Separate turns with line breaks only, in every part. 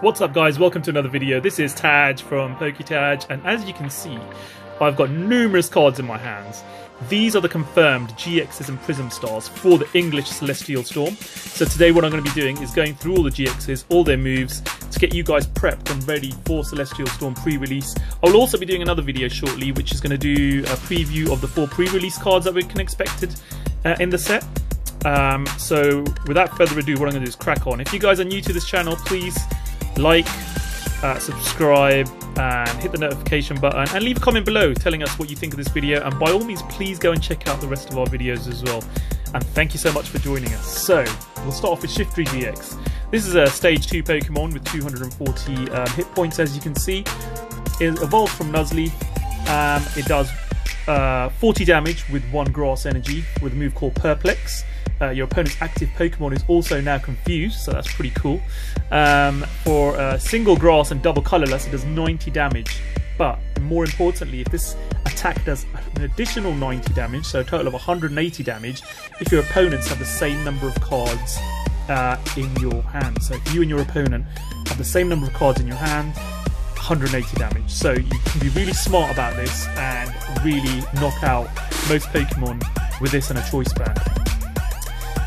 What's up guys, welcome to another video. This is Taj from PokeTaj, and as you can see I've got numerous cards in my hands. These are the confirmed GXs and Prism stars for the English Celestial Storm. So today what I'm going to be doing is going through all the GXs, all their moves, to get you guys prepped and ready for Celestial Storm pre-release. I will also be doing another video shortly which is going to do a preview of the 4 pre-release cards that we can expect in the set. So without further ado, what I'm going to do is crack on. If you guys are new to this channel, please like, subscribe and hit the notification button and leave a comment below telling us what you think of this video, and by all means please go and check out the rest of our videos as well, and thank you so much for joining us. So we'll start off with Shiftry GX. This is a stage 2 Pokemon with 240 hit points, as you can see. It evolves from Nuzleaf. It does 40 damage with 1 grass energy with a move called Perplex. Your opponent's active Pokemon is also now confused, so that's pretty cool. For single grass and double colorless, it does 90 damage. But more importantly, if this attack does an additional 90 damage, so a total of 180 damage, if your opponents have the same number of cards in your hand. So if you and your opponent have the same number of cards in your hand, 180 damage. So you can be really smart about this and really knock out most Pokemon with this and a choice band.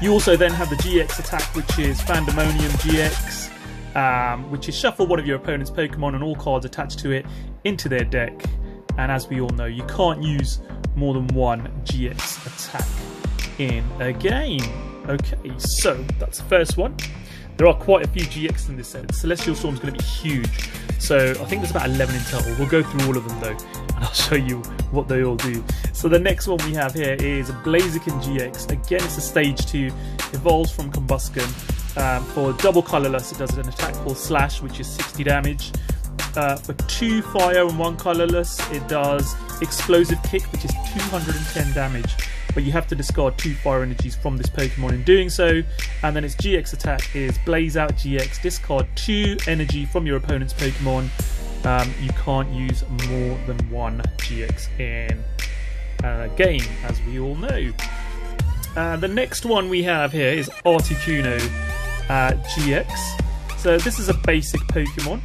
You also then have the GX attack, which is Pandemonium GX, which is shuffle one of your opponent's Pokemon and all cards attached to it into their deck. And as we all know, you can't use more than 1 GX attack in a game. Okay, so that's the first one. There are quite a few GX in this set. Celestial Storm is going to be huge. So I think there's about 11 in total. We'll go through all of them though, and I'll show you what they all do. So the next one we have here is Blaziken GX. Again, it's a stage 2, evolves from Combusken. For double colorless, it does an attack called Slash, which is 60 damage. For 2 fire and 1 colorless, it does Explosive Kick, which is 210 damage. But you have to discard 2 fire energies from this Pokemon in doing so. And then its GX attack is Blaze Out GX. Discard 2 energy from your opponent's Pokemon. You can't use more than 1 GX in a game, as we all know. The next one we have here is Articuno GX. So this is a basic Pokemon.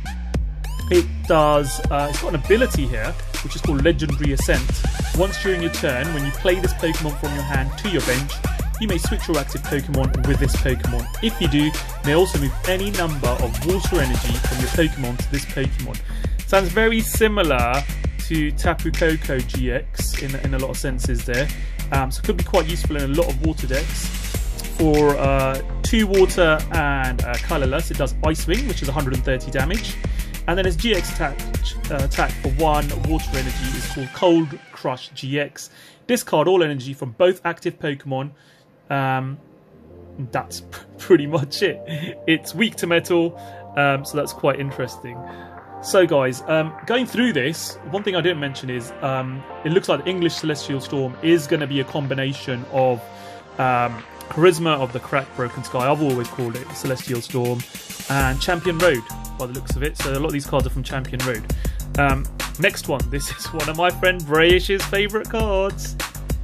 It does, it's got an ability here which is called Legendary Ascent. Once during your turn, when you play this Pokemon from your hand to your bench, you may switch your active Pokemon with this Pokemon. If you do, you may also move any number of water energy from your Pokemon to this Pokemon. Sounds very similar to Tapu Koko GX in a lot of senses there. So it could be quite useful in a lot of water decks. For 2 water and colorless, it does Ice Wing, which is 130 damage. And then its GX attack for 1 water energy is called Cold Crush GX. Discard all energy from both active Pokemon. That's pretty much it. It's weak to metal, so that's quite interesting. So guys, going through this, one thing I didn't mention is it looks like the English Celestial Storm is going to be a combination of Charisma of the Cracked Broken Sky, I've always called it Celestial Storm, and Champion Road by the looks of it. So a lot of these cards are from Champion Road. Next one, this is one of my friend Brayish's favourite cards.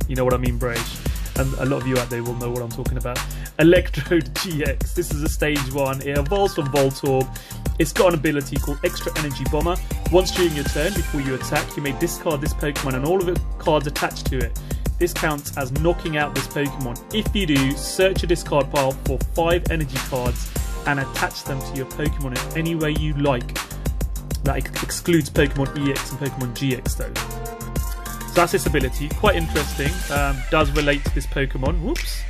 You know what I mean, Brayish, and a lot of you out there will know what I'm talking about. Electrode GX. This is a stage 1. It evolves from Voltorb. It's got an ability called Extra Energy Bomber. Once during your turn, before you attack, you may discard this Pokemon and all of the cards attached to it. This counts as knocking out this Pokemon. If you do, search your discard pile for 5 energy cards and attach them to your Pokemon in any way you like. That excludes Pokemon EX and Pokemon GX though. So that's this ability, quite interesting. Does relate to this Pokemon. Whoops.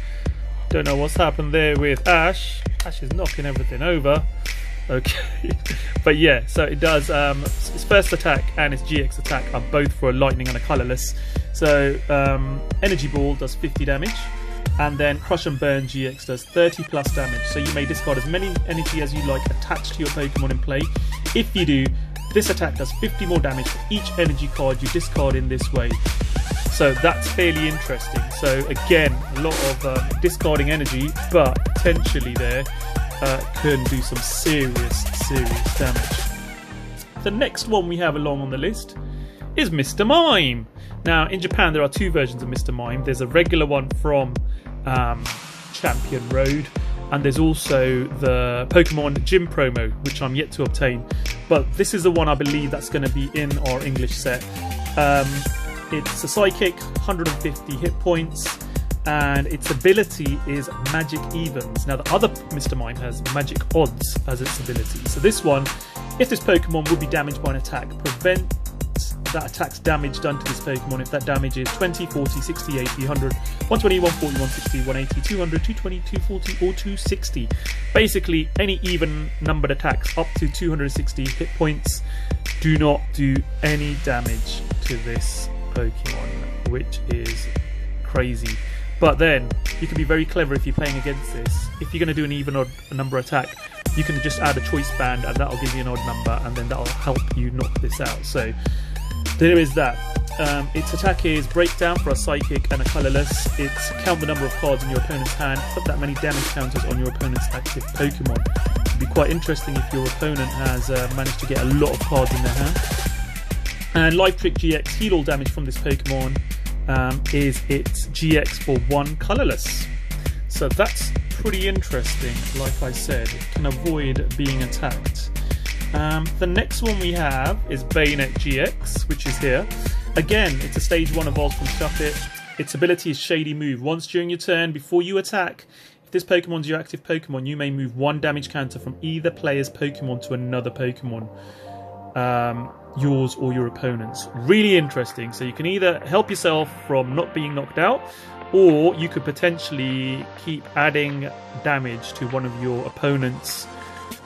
Don't know what's happened there with Ash. Ash is knocking everything over. Okay. But yeah, so it does, its first attack and its GX attack are both for a lightning and a colorless. So Energy Ball does 50 damage. And then Crush and Burn GX does 30 plus damage. So you may discard as many energy as you like attached to your Pokemon in play. If you do, this attack does 50 more damage for each energy card you discard in this way. So that's fairly interesting. So again, a lot of discarding energy, but potentially there can do some serious damage. The next one we have along on the list is Mr. Mime. Now in Japan there are 2 versions of Mr. Mime. There's a regular one from Champion Road, and there's also the Pokemon Gym promo, which I'm yet to obtain. But this is the one I believe that's going to be in our English set. It's a Psychic, 150 hit points, and its ability is Magic Evens. Now the other Mr. Mime has Magic Odds as its ability. So this one, if this Pokemon would be damaged by an attack, prevent that attack's damage done to this Pokemon if that damage is 20, 40, 60, 80, 100, 120, 140, 160, 180, 200, 220, 240 or 260. Basically any even numbered attacks up to 260 hit points do not do any damage to this Pokemon, which is crazy. But then you can be very clever if you're playing against this. If you're going to do an even odd number attack, you can just add a choice band and that'll give you an odd number, and then that'll help you knock this out. So there is that. Its attack is Breakdown for a Psychic and a Colourless. It's count the number of cards in your opponent's hand, put that many damage counters on your opponent's active Pokemon. It'd be quite interesting if your opponent has managed to get a lot of cards in their hand. And Life Trick GX, heal all damage from this Pokemon, is its GX for 1 Colourless. So that's pretty interesting. Like I said, it can avoid being attacked. The next one we have is Bayonet GX, which is here. Again, it's a stage 1 evolved from Shuffit. Its ability is Shady Move. Once during your turn, before you attack, if this Pokemon's your active Pokemon, you may move 1 damage counter from either player's Pokemon to another Pokemon. Yours or your opponent's. Really interesting. So you can either help yourself from not being knocked out, or you could potentially keep adding damage to one of your opponent's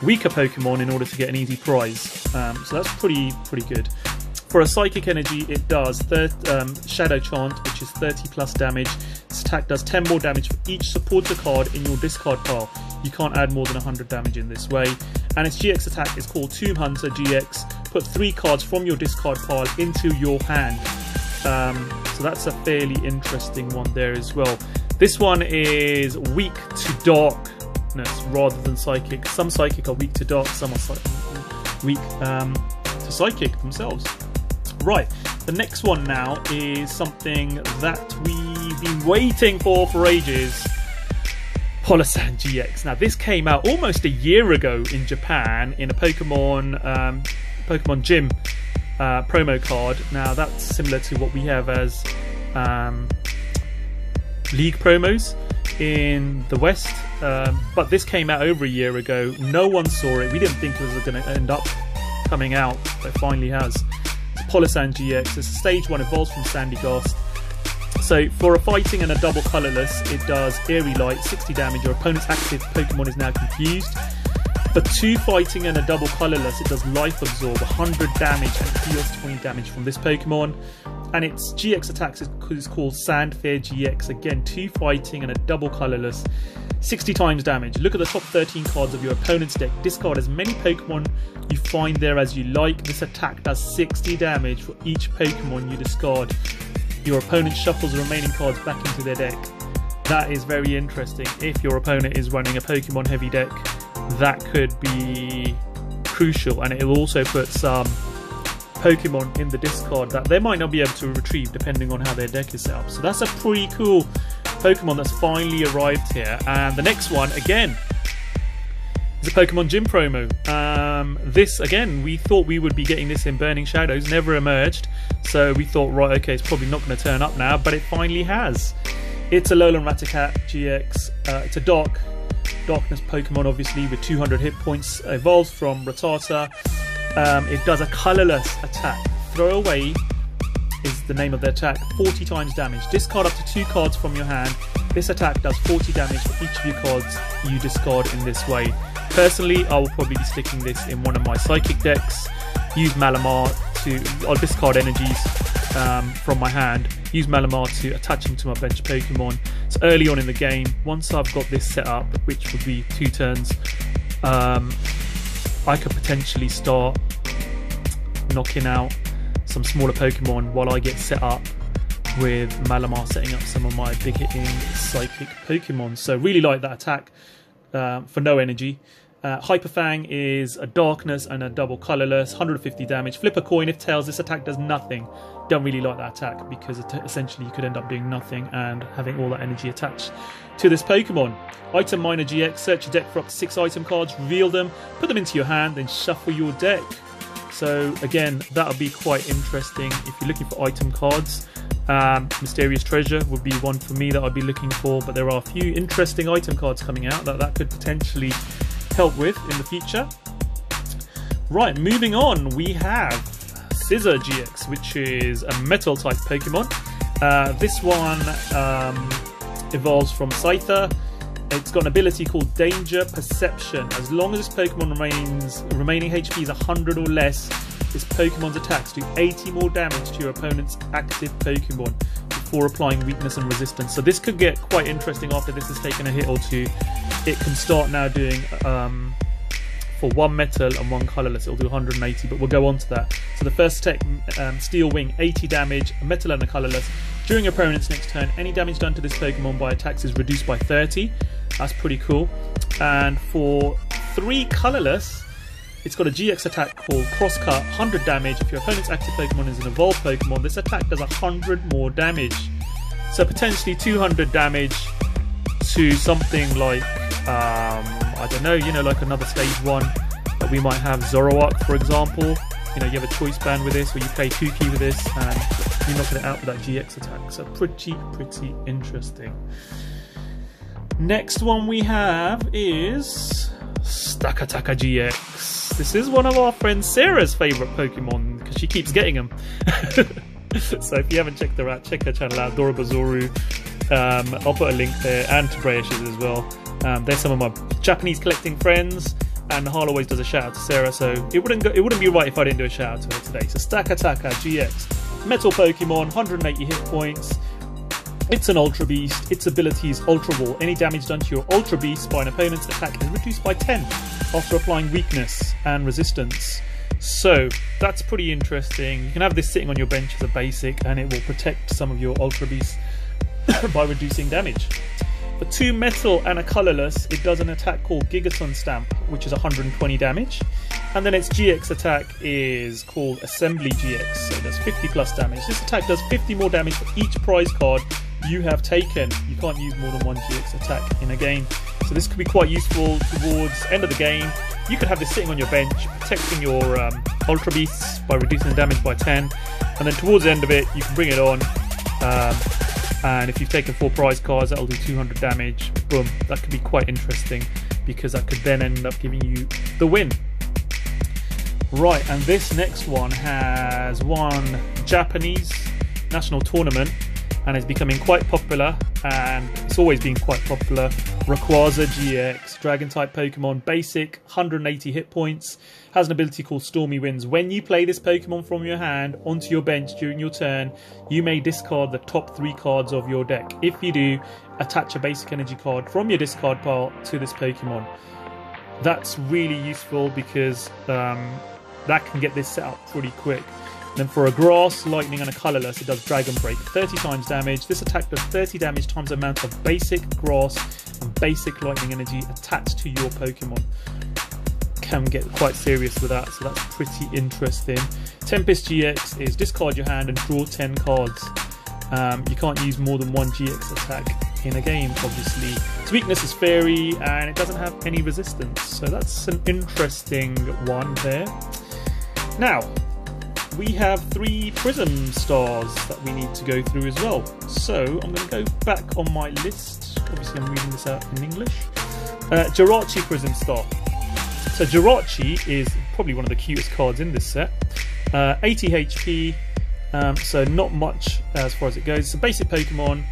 weaker Pokemon in order to get an easy prize. So that's pretty good. For a Psychic Energy, it does Shadow Chant, which is 30 plus damage. This attack does 10 more damage for each supporter card in your discard pile. You can't add more than 100 damage in this way. And its GX attack is called Tomb Hunter GX. Put 3 cards from your discard pile into your hand. So that's a fairly interesting one there as well. This one is weak to darkness rather than Psychic. Some Psychic are weak to dark, some are weak to Psychic themselves. Right, the next one now is something that we've been waiting for ages. Holosan GX. Now this came out almost a year ago in Japan in a Pokemon Gym promo card. Now that's similar to what we have as League promos in the West, but this came out over a year ago. No one saw it. We didn't think it was going to end up coming out, but it finally has. Holosan GX. It's a stage 1, evolves from Sandygast. So for a fighting and a double colourless, it does Airy Light, 60 damage. Your opponent's active Pokemon is now confused. For 2 fighting and a double colourless, it does Life Absorb, 100 damage and deals 20 damage from this Pokemon. And its GX attacks is called Sandfair GX. Again, 2 fighting and a double colourless, 60 times damage. Look at the top 13 cards of your opponent's deck. Discard as many Pokemon you find there as you like. This attack does 60 damage for each Pokemon you discard. Your opponent shuffles the remaining cards back into their deck. That is very interesting. If your opponent is running a Pokemon heavy deck, that could be crucial, and it will also put some Pokemon in the discard that they might not be able to retrieve depending on how their deck is set up. So that's a pretty cool Pokemon that's finally arrived here. And the next one, again, is a Pokemon Gym promo. This, again, we thought we would be getting this in Burning Shadows, never emerged. So we thought, right, okay, it's probably not going to turn up now, but it finally has. It's a Alolan Rattata GX. It's a Darkness Pokemon, obviously, with 200 hit points. Evolves from Rattata. It does a colourless attack. Throw away is the name of the attack. 40 times damage. Discard up to 2 cards from your hand. This attack does 40 damage for each of your cards you discard in this way. Personally, I will probably be sticking this in one of my Psychic decks. Use Malamar to... I'll discard energies from my hand. Use Malamar to attach them to my bench Pokemon. So early on in the game, once I've got this set up, which would be 2 turns, I could potentially start knocking out some smaller Pokemon while I get set up with Malamar setting up some of my big hitting Psychic Pokemon. So really like that attack for no energy. Hyper Fang is a darkness and a double colorless, 150 damage. Flip a coin. If tails, this attack does nothing. Don't really like that attack because essentially you could end up doing nothing and having all that energy attached to this Pokemon. Item Miner GX, search your deck for up to 6 item cards, reveal them, put them into your hand, then shuffle your deck. So again, that'll be quite interesting if you're looking for item cards. Mysterious Treasure would be one for me that I'd be looking for, but there are a few interesting item cards coming out that could potentially help with in the future. Right, moving on, we have Scizor GX, which is a metal type Pokemon. This one evolves from Scyther. It's got an ability called Danger Perception. As long as this Pokemon remaining HP is 100 or less, this Pokemon's attacks do 80 more damage to your opponent's active Pokemon before applying weakness and resistance. So this could get quite interesting after this has taken a hit or two. It can start now doing, for one metal and one colourless, it'll do 180, but we'll go on to that. So the first attack, Steel Wing, 80 damage, a metal and a colourless. During your opponent's next turn, any damage done to this Pokemon by attacks is reduced by 30. That's pretty cool. And for 3 colourless, it's got a GX attack called Crosscut, 100 damage. If your opponent's active Pokemon is an evolved Pokemon, this attack does 100 more damage. So potentially 200 damage to something like, I don't know, like another stage 1 that we might have, Zoroark, for example. You have a choice band with this, where you play 2 key with this, and you're knocking it out with that GX attack. So pretty interesting. Next one we have is Stakataka GX. This is one of our friend Sarah's favourite Pokemon, because she keeps getting them. So if you haven't checked her out, check her channel out, Dorobazoru. I'll put a link there, and to Brayish's as well. They're some of my Japanese collecting friends, and Nihal always does a shout out to Sarah, so it wouldn't be right if I didn't do a shout out to her today. So Stakataka GX, metal Pokemon, 180 hit points. It's an Ultra Beast. Its ability is Ultra Ball. Any damage done to your Ultra Beast by an opponent's attack is reduced by 10 after applying weakness and resistance. So that's pretty interesting. You can have this sitting on your bench as a basic, and it will protect some of your Ultra Beasts by reducing damage. For 2 metal and a colourless, it does an attack called Gigaton Stamp, which is 120 damage. And then its GX attack is called Assembly GX, so it does 50 plus damage. This attack does 50 more damage for each prize card you have taken. You can't use more than 1 GX attack in a game. So this could be quite useful towards the end of the game. You could have this sitting on your bench, protecting your Ultra Beasts by reducing the damage by 10. And then towards the end of it, you can bring it on. And if you've taken 4 prize cards, that'll do 200 damage. Boom. That could be quite interesting, because that could then end up giving you the win. Right, and this next one has won Japanese national tournament and is becoming quite popular, and it's always been quite popular. Rayquaza GX, Dragon type Pokemon, basic, 180 hit points, has an ability called Stormy Winds. When you play this Pokemon from your hand onto your bench during your turn, you may discard the top 3 cards of your deck. If you do, attach a basic energy card from your discard pile to this Pokemon. That's really useful, because that can get this set up pretty quick. Then for a grass, lightning and a colourless, it does Dragon Break, 30 times damage. This attack does 30 damage times the amount of basic grass and basic lightning energy attached to your Pokemon. Can get quite serious with that, so that's pretty interesting. Tempest GX is discard your hand and draw 10 cards. You can't use more than 1 GX attack in a game, obviously. Its weakness is Fairy, and it doesn't have any resistance, so that's an interesting one there. Now, we have 3 Prism stars that we need to go through as well. So I'm going to go back on my list. Obviously I'm reading this out in English. Jirachi Prism Star. So Jirachi is probably one of the cutest cards in this set. 80 HP, so not much as far as it goes. It's a basic Pokemon.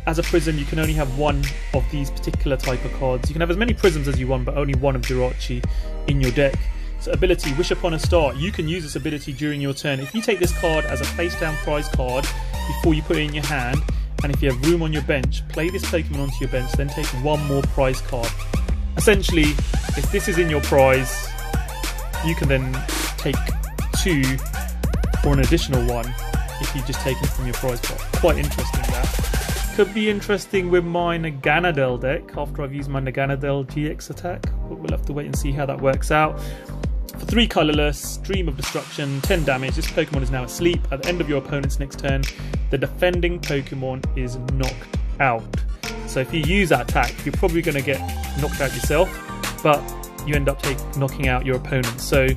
As a Prism, you can only have 1 of these particular type of cards. You can have as many Prisms as you want, but only 1 of Jirachi in your deck. So ability, Wish Upon a Star. You can use this ability during your turn. If you take this card as a face down prize card before you put it in your hand, and if you have room on your bench, play this Pokemon onto your bench, then take 1 more prize card. Essentially, if this is in your prize, you can then take 2 or an additional 1 if you just take it from your prize card. Quite interesting that. Could be interesting with my Naganadel deck after I've used my Naganadel GX attack, but we'll have to wait and see how that works out. For 3 colourless, Dream of Destruction, 10 damage, this Pokemon is now asleep. At the end of your opponent's next turn, the defending Pokemon is knocked out. So if you use that attack, you're probably going to get knocked out yourself, but you end up knocking out your opponent. So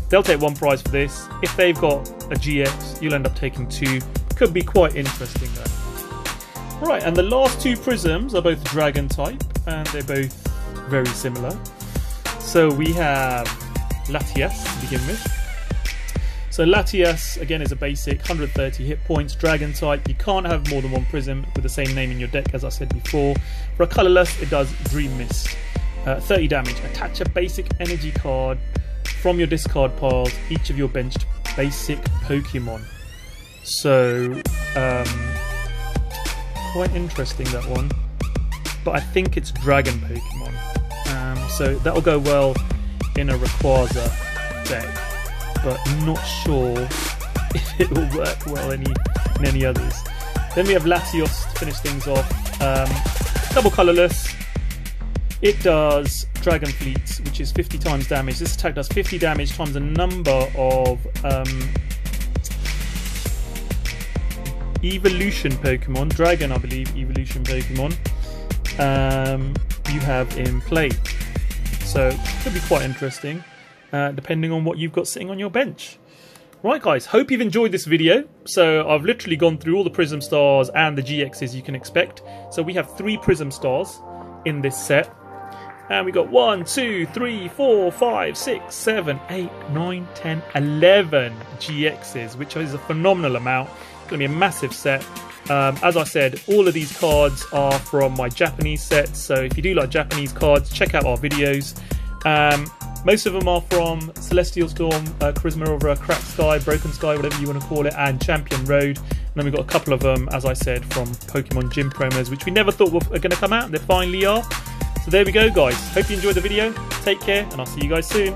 they'll take 1 prize for this. If they've got a GX, you'll end up taking 2. Could be quite interesting though. Right, and the last 2 Prisms are both Dragon type, and they're both very similar. So we have Latias to begin with. So Latias again is a basic 130 hit points, Dragon type. You can't have more than 1 Prism with the same name in your deck, as I said before. For a colourless, it does Dream Mist, 30 damage. Attach a basic energy card from your discard piles, each of your benched basic Pokemon. So quite interesting, that one, but I think it's Dragon Pokemon, so that'll go well in a Rayquaza deck, but not sure if it will work well in any others. Then we have Latios to finish things off. Double colourless. It does Dragon Fleet, which is 50 times damage. This attack does 50 damage times the number of evolution Pokemon, Dragon I believe, evolution Pokemon you have in play. So could be quite interesting, depending on what you've got sitting on your bench. Right guys, hope you've enjoyed this video. So I've literally gone through all the Prism Stars and the GXs you can expect. So we have 3 Prism Stars in this set. And we got 1, 2, 3, 4, 5, 6, 7, 8, 9, 10, 11 GXs, which is a phenomenal amount. It's going to be a massive set. As I said, all of these cards are from my Japanese sets, so if you do like Japanese cards, check out our videos. Most of them are from Celestial Storm, Charisma Over a Cracked Sky, Broken Sky, whatever you want to call it, and Champion Road. And then we've got a couple of them, as I said, from Pokemon Gym promos, which we never thought were going to come out, and they finally are. So there we go guys, hope you enjoyed the video, take care, and I'll see you guys soon.